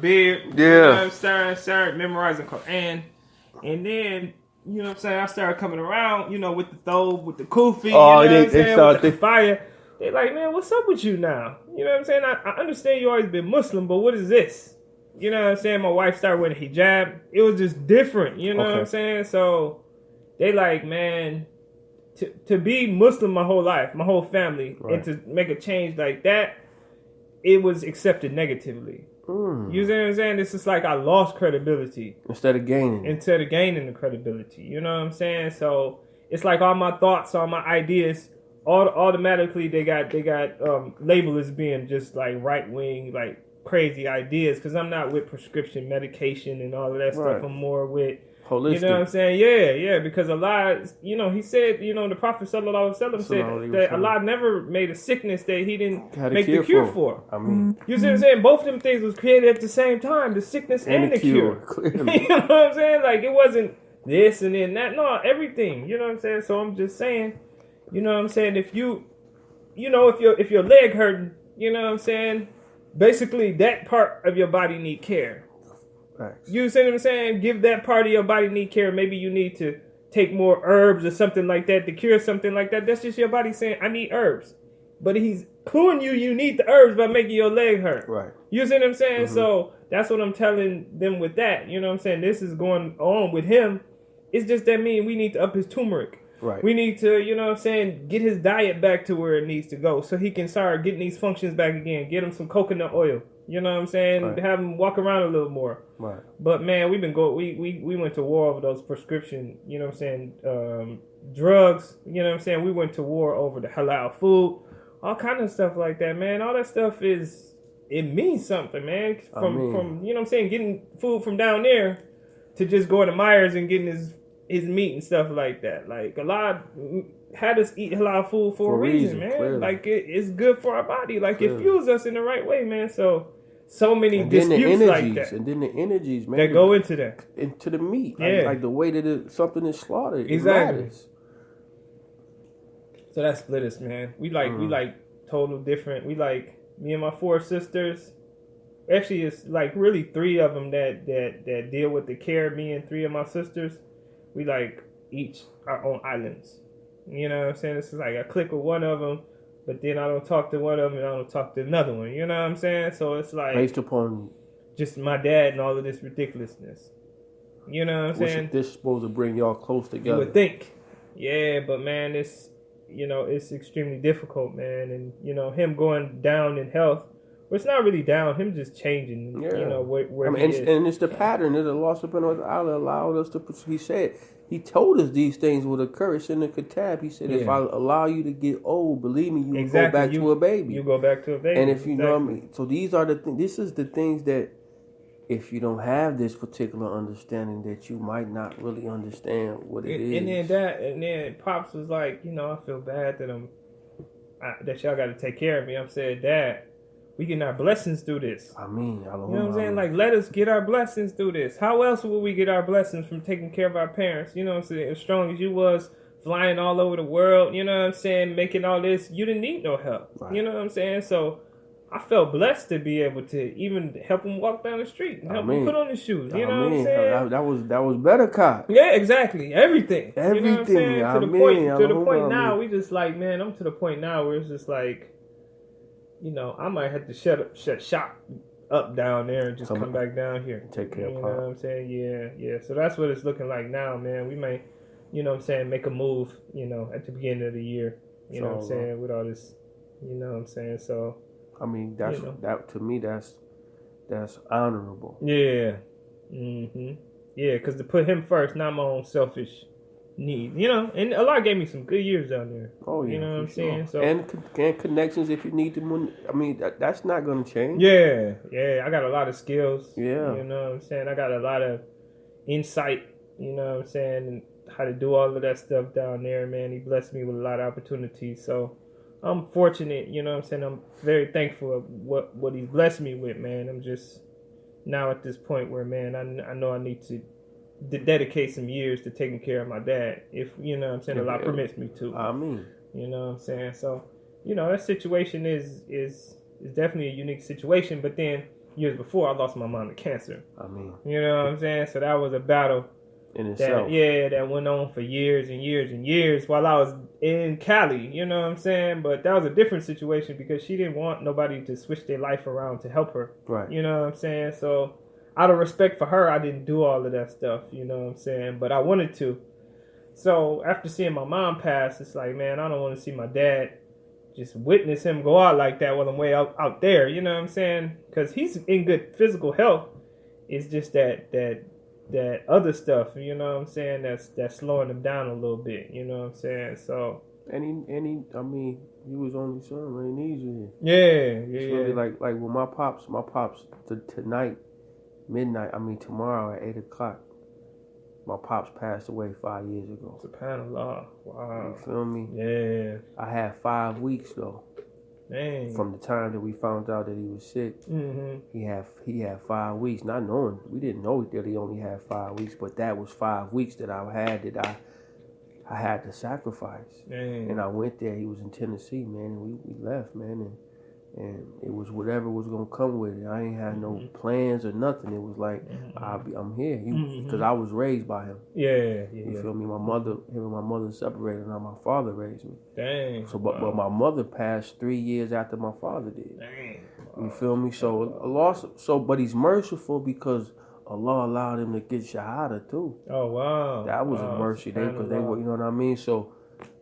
beard. Yeah. You know what I'm saying? Started memorizing Quran. And then, you know what I'm saying, I started coming around, you know, with the thobe, with the kufi, you know what I'm saying, with the fire. They're like, man, what's up with you now? You know what I'm saying? I understand you always been Muslim, but what is this? You know what I'm saying? My wife started wearing a hijab. It was just different, you know what I'm saying? So they like, man, to be Muslim my whole life, my whole family, and to make a change like that, it was accepted negatively. You see what I'm saying? It's just like I lost credibility. Instead of gaining the credibility. You know what I'm saying? So it's like all my thoughts, all my ideas, automatically they got labeled as being just like right wing, like crazy ideas. Because I'm not with prescription medication and all of that stuff. I'm more with holistic. You know what I'm saying? Yeah. Because Allah, you know, he said, you know, the Prophet sallallahu alaihi wasallam said that Allah never made a sickness that he didn't make the cure for. I mean, you see what I'm saying? Both of them things was created at the same time, the sickness and the cure. You know what I'm saying? Like it wasn't this and then that. No, everything. You know what I'm saying? So I'm just saying, you know what I'm saying? If you know, if your leg hurting, you know what I'm saying? Basically, that part of your body need care. Right. You see what I'm saying? Give that part of your body need care. Maybe you need to take more herbs or something like that to cure something like that. That's just your body saying, I need herbs. But he's cluing you need the herbs by making your leg hurt. Right. You see what I'm saying? So that's what I'm telling them with that. You know what I'm saying? This is going on with him. It's just that we need to up his turmeric. Right. We need to, you know what I'm saying, get his diet back to where it needs to go so he can start getting these functions back again. Get him some coconut oil. You know what I'm saying? Right. Have him walk around a little more. Right. But man, we went to war over those prescription, you know what I'm saying, drugs. You know what I'm saying? We went to war over the halal food, all kind of stuff like that, man. All that stuff it means something, man. From you know what I'm saying, getting food from down there to just going to Myers and getting his meat and stuff like that. Like Allah had us eat halal food for a reason, man. Clearly. Like it's good for our body. Like it fuels us in the right way, man. So many disputes like that. And then the energies, man, that go into that. Into the meat. Yeah. Like the way that something is slaughtered. Exactly. So that split us, man. We like total different. We like me and my 4 sisters. Actually, it's like really 3 of them that deal with the care. Me and 3 of my sisters. We like each our own islands. You know what I'm saying? It's like I click with one of them, but then I don't talk to one of them and I don't talk to another one. You know what I'm saying? So it's like based upon just my dad and all of this ridiculousness. You know what I'm saying? This supposed to bring y'all close together. You would think. Yeah, but man, it's extremely difficult, man. And you know, him going down in health. Well, it's not really down. Him just changing, you know, where he is. And it's the pattern that Allah subhanahu wa ta'ala allowed us to. He said, He told us these things would occur. It's in the Kitab. He said, if I allow you to get old, believe me, you will go back to a baby. You go back to a baby. And if you know what I mean. So these are the things. This is the things that if you don't have this particular understanding, that you might not really understand what it is. And then Pops was like, you know, I feel bad that that y'all got to take care of me. I'm saying, Dad, we get our blessings through this. I mean, you know what I'm saying? Like, let us get our blessings through this. How else will we get our blessings from taking care of our parents? You know what I'm saying? As strong as you was, flying all over the world, you know what I'm saying? Making all this, you didn't need no help. Right. You know what I'm saying? So I felt blessed to be able to even help him walk down the street and help him put on his shoes. You know what I'm saying? That was better, Kai. Yeah, exactly. Everything. Everything. You know what I'm saying? To the point now, we just like, man, I'm to the point now where it's just like, you know, I might have to shut shop up down there and just come back down here. Take care of Pop. You know what I'm saying? Yeah. So that's what it's looking like now, man. We may, you know what I'm saying, make a move, you know, at the beginning of the year. You know what I'm saying? With all this, you know what I'm saying? So, I mean, that to me, that's honorable. Yeah. Yeah, because to put him first, not my own selfish need, you know, and Allah gave me some good years down there. Oh yeah, you know what I'm saying? So and connections if you need them. I mean, that's not gonna change. Yeah. I got a lot of skills. Yeah, you know what I'm saying. I got a lot of insight. You know what I'm saying, and how to do all of that stuff down there, man. He blessed me with a lot of opportunities. So I'm fortunate. You know what I'm saying. I'm very thankful of what He's blessed me with, man. I'm just now at this point where, man, I know I need to dedicate some years to taking care of my dad, if you know what I'm saying, Allah permits me to. I mean, you know what I'm saying. So, you know, that situation is definitely a unique situation. But then years before, I lost my mom to cancer. I mean, you know what I'm saying? So that was a battle in itself. That went on for years and years and years while I was in Cali. You know what I'm saying? But that was a different situation because she didn't want nobody to switch their life around to help her. Right. You know what I'm saying? So out of respect for her, I didn't do all of that stuff. You know what I'm saying? But I wanted to. So after seeing my mom pass, it's like, man, I don't want to see my dad just witness him go out like that while I'm way out there. You know what I'm saying? Because he's in good physical health. It's just that other stuff, you know what I'm saying, that's slowing him down a little bit, you know what I'm saying? So I mean, he was only son, man, he needs you here. Yeah. Really like with my pops tonight, midnight, tomorrow at 8 o'clock, my pops passed away 5 years ago. SubhanAllah. Wow. You feel me? Yeah. I had 5 weeks though. Dang. From the time that we found out that he was sick, he had 5 weeks. Not knowing, we didn't know that he only had 5 weeks, but that was 5 weeks that I had to sacrifice. Dang. And I went there. He was in Tennessee, man, and we left, man, and it was whatever was gonna come with it. I ain't had no plans or nothing. It was like I'm here because I was raised by him. Yeah. You feel me? Him and my mother separated. Now my father raised me. Dang. So, but my mother passed 3 years after my father did. Dang. You feel me? So a loss. So, but he's merciful because Allah allowed him to get Shahada too. Oh wow. That was a mercy because they were, you know what I mean. So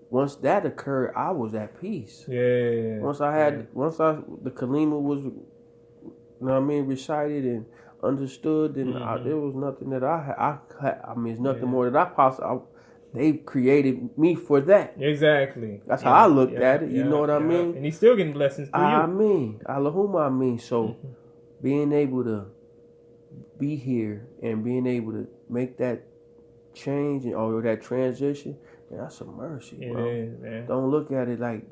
once that occurred, I was at peace. Yeah. Once the kalima was, you know what I mean, recited and understood, then there was nothing that I it's nothing more that I possibly. They created me for that. Exactly. That's how I looked at it. You know what I mean? And he's still getting blessings through you. Allahumma. So being able to be here and being able to make that change or that transition, that's a mercy, bro. Is, man. Don't look at it like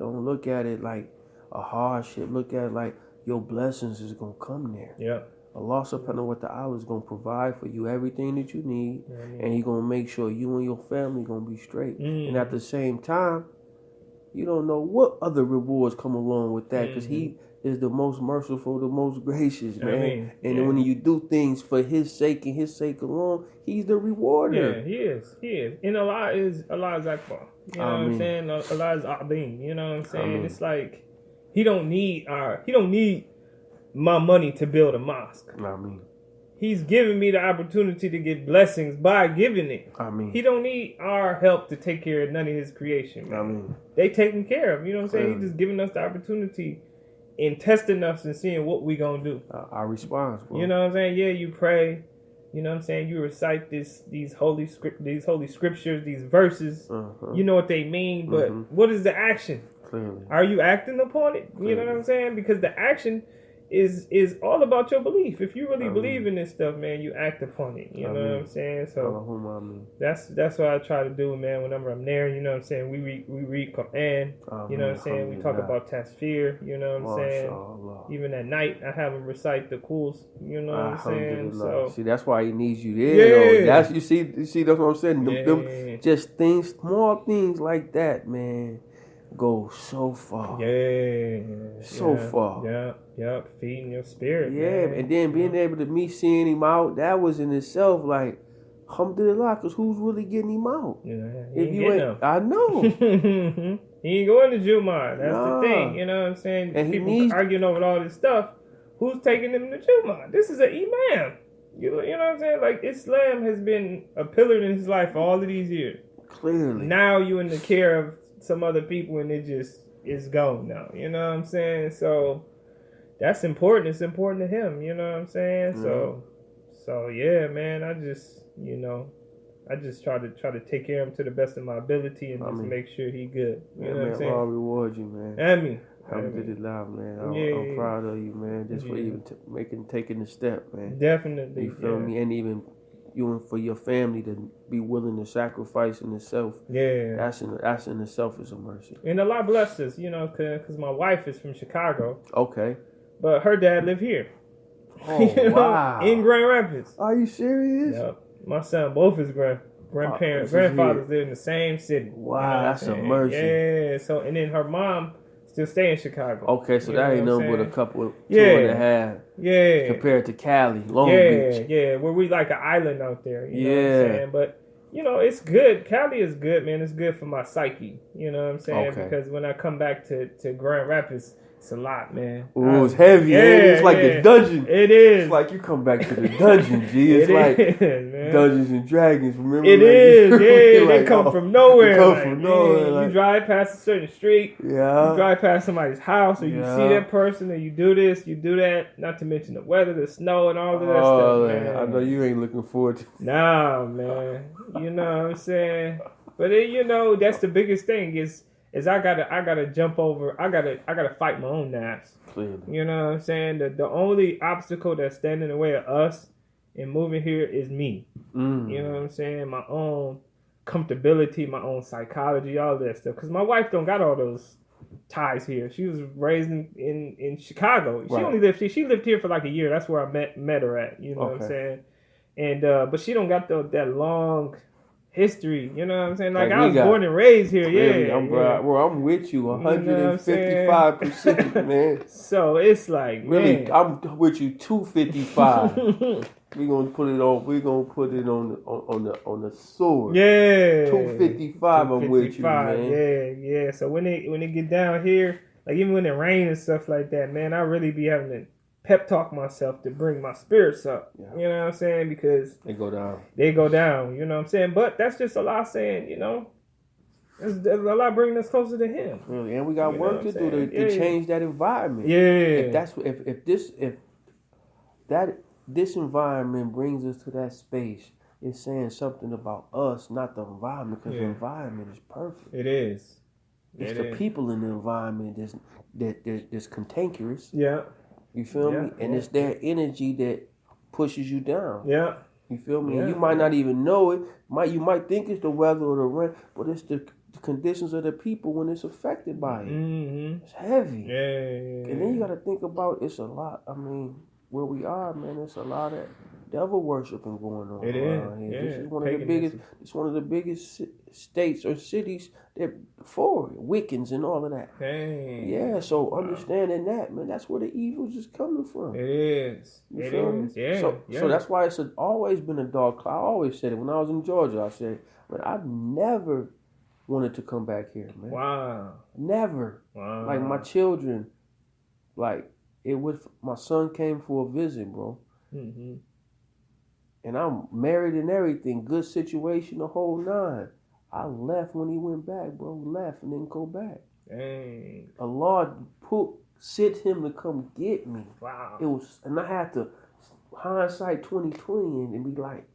a hardship. Look at it like your blessings is gonna come there. Yeah. Allah subhanahu wa ta'ala is gonna provide for you everything that you need, and He gonna make sure you and your family gonna be straight. And at the same time, you don't know what other rewards come along with that, because He is the most merciful, the most gracious, man. When you do things for His sake and His sake alone, He's the rewarder. Yeah, He is. And Allah is Akbar. You know what I'm saying? Allah is A'lim. You know what I'm saying? It's like He don't need my money to build a mosque. He's giving me the opportunity to get blessings by giving it. He don't need our help to take care of none of His creation. Man. They taken care of. You know what I'm saying? He's just giving us the opportunity and testing us and seeing what we gonna do. Our response, bro. You know what I'm saying? Yeah, you pray. You know what I'm saying? You recite these holy scriptures, these verses. You know what they mean, but what is the action? Clearly. Are you acting upon it? You know what I'm saying? Because the action is all about your belief. If you really believe in this stuff, man, you act upon it. You know what I'm saying? So that's what I try to do, man. Whenever I'm there, you know what I'm saying? We read Quran. You know what I'm saying? We talk about tasfir. You know what I'm saying? Even at night, I have them recite the Quls. You know what I'm saying? So see, that's why He needs you there. Yeah. That's you see. That's what I'm saying. Them just things, small things like that, man, go so far. So far. Yeah, feeding your spirit. Yeah, man. and then being able to seeing him out, that was in itself like, alhamdulillah, because who's really getting him out? If you ain't, I know. He ain't going to Jumu'ah. That's the thing. You know what I'm saying? And people arguing over all this stuff. Who's taking them to Jumu'ah? This is an imam. You know what I'm saying? Like, Islam has been a pillar in his life for all of these years. Clearly. Now you in the care of some other people, and it's gone now. You know what I'm saying? So that's important. It's important to him. You know what I'm saying? So yeah, man. I just try to take care of him to the best of my ability and just make sure he good. You know what I'm saying? Allah reward you, man. Alhamdulillah, man. I'm proud of you, man. Just for even taking the step, man. Definitely. You feel me? And even you and for your family to be willing to sacrifice in itself. Yeah. That's in itself is a mercy. And Allah blessed us, you know, because my wife is from Chicago. Okay. But her dad lived here. Oh, wow. In Grand Rapids. Are you serious? Yep. My son, both his grandfathers live in the same city. Wow, that's a mercy. Yeah. So, and then her mom Still stay in Chicago. Okay, so that ain't nothing but a couple, 2.5. Yeah. Compared to Cali, Long Beach. Yeah, where we like an island out there. You know what I'm saying? But, you know, it's good. Cali is good, man. It's good for my psyche. You know what I'm saying? Okay. Because when I come back to Grand Rapids, it's a lot, man. Ooh, it's heavy. It's like the dungeon. It is. It's like you come back to the dungeon, G. It's like Dungeons and Dragons. Remember? It is. Yeah, they like, come from nowhere. They come from nowhere. You drive past a certain street. Yeah. You drive past somebody's house, or you see that person, or you do this, you do that. Not to mention the weather, the snow, and all of that stuff, man. I know you ain't looking forward to. Nah, man. You know what I'm saying? But then, you know, that's the biggest thing is I gotta jump over. I gotta fight my own naps. Clearly. You know what I'm saying? The only obstacle that's standing in the way of us in moving here is me. You know what I'm saying? My own comfortability, my own psychology, all that stuff. Because my wife don't got all those ties here. She was raised in Chicago. She only lived here. She lived here for like a year. That's where I met her at. You know what I'm saying? And but she don't got that long history, you know what I'm saying? Like I was born and raised here, I'm with you 155%, man. So it's like, really, man. I'm with you 255. We're gonna put it on the sword. Yeah, 255. I'm with you, man. Yeah. So when it get down here, like even when it rains and stuff like that, man, I really be having to pep talk myself to bring my spirits up. Yeah. You know what I'm saying? Because they go down. You know what I'm saying? But that's just Allah saying, you know, there's Allah bringing us closer to Him. Really, and we got work to do to change that environment. Yeah. If this environment brings us to that space, it's saying something about us, not the environment, because the environment is perfect. It is. It's the people in the environment that's cantankerous. Yeah. You feel me? And it's their energy that pushes you down. Yeah. You feel me? And you might not even know it. You might think it's the weather or the rain, but it's the conditions of the people when it's affected by it. Mm-hmm. It's heavy. Yeah. And then you got to think about it's a lot. I mean, where we are, man, it's a lot of devil worshiping going on. It is. Yeah. This is one of the biggest. It's one of the biggest states or cities that for Wiccans and all of that. Dang. Yeah. So understanding that, man, that's where the evil's just coming from. It is. You feel me? Yeah. So that's why it's always been a dark cloud. I always said it when I was in Georgia. I said, man, I've never wanted to come back here, man. Wow. Never. Wow. Like my children, like my son came for a visit, bro. Mm-hmm. And I'm married and everything, good situation, the whole nine. I left when he went back, bro. Left and didn't go back. Dang. Allah sent him to come get me. Wow. And I had to hindsight 2020 and be like.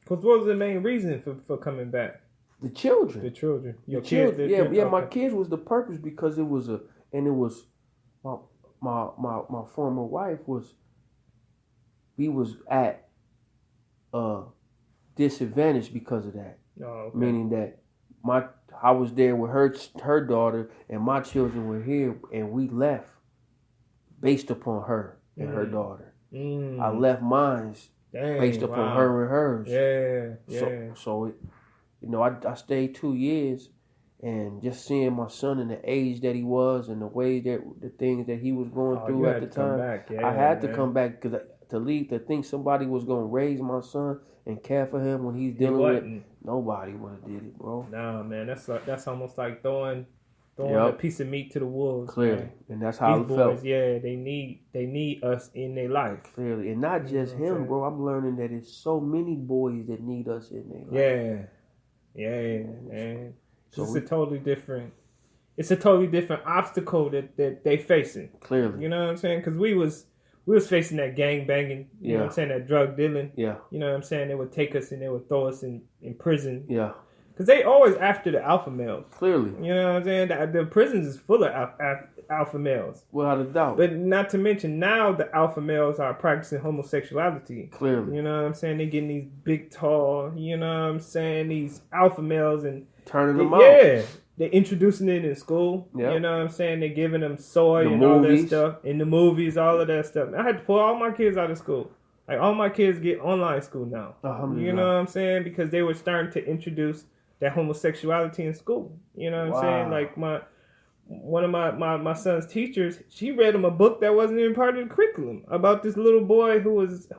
Because what was the main reason for coming back? The children. The children. Your kids. Kids. Yeah. My kids was the purpose because it was my former wife we was at disadvantage because of that. Oh, okay. Meaning that I was there with her daughter and my children were here and we left based upon her and her daughter. I left mine based upon her and hers. Yeah. So I stayed 2 years and just seeing my son in the age that he was and the way that the things that he was going through at the time, I had to come back because to think somebody was going to raise my son and care for him when he's dealing with nobody would have did it, bro. Nah, man, that's almost like throwing a piece of meat to the wolves. Clearly, man. And that's how These it boys, felt. Yeah, they need us in their life. Clearly, and not just him, bro. I'm learning that it's so many boys that need us in their life. Yeah, man. So it's a totally different obstacle that they facing. Clearly, you know what I'm saying? Because we was facing that gang banging, you know what I'm saying, that drug dealing. Yeah. You know what I'm saying? They would take us and they would throw us in prison. Yeah. Because they always after the alpha males. Clearly. You know what I'm saying? The prisons is full of alpha males. Without a doubt. But not to mention now the alpha males are practicing homosexuality. Clearly. You know what I'm saying? They getting these big, tall, you know what I'm saying, these alpha males and turning them out. Yeah. They're introducing it in school. Yep. You know what I'm saying? They're giving them soy and all that stuff. In the movies, all of that stuff. I had to pull all my kids out of school. Like, all my kids get online school now. You know what I'm saying? Because they were starting to introduce that homosexuality in school. You know what I'm saying? Like, one of my son's teachers, she read him a book that wasn't even part of the curriculum about this little boy who was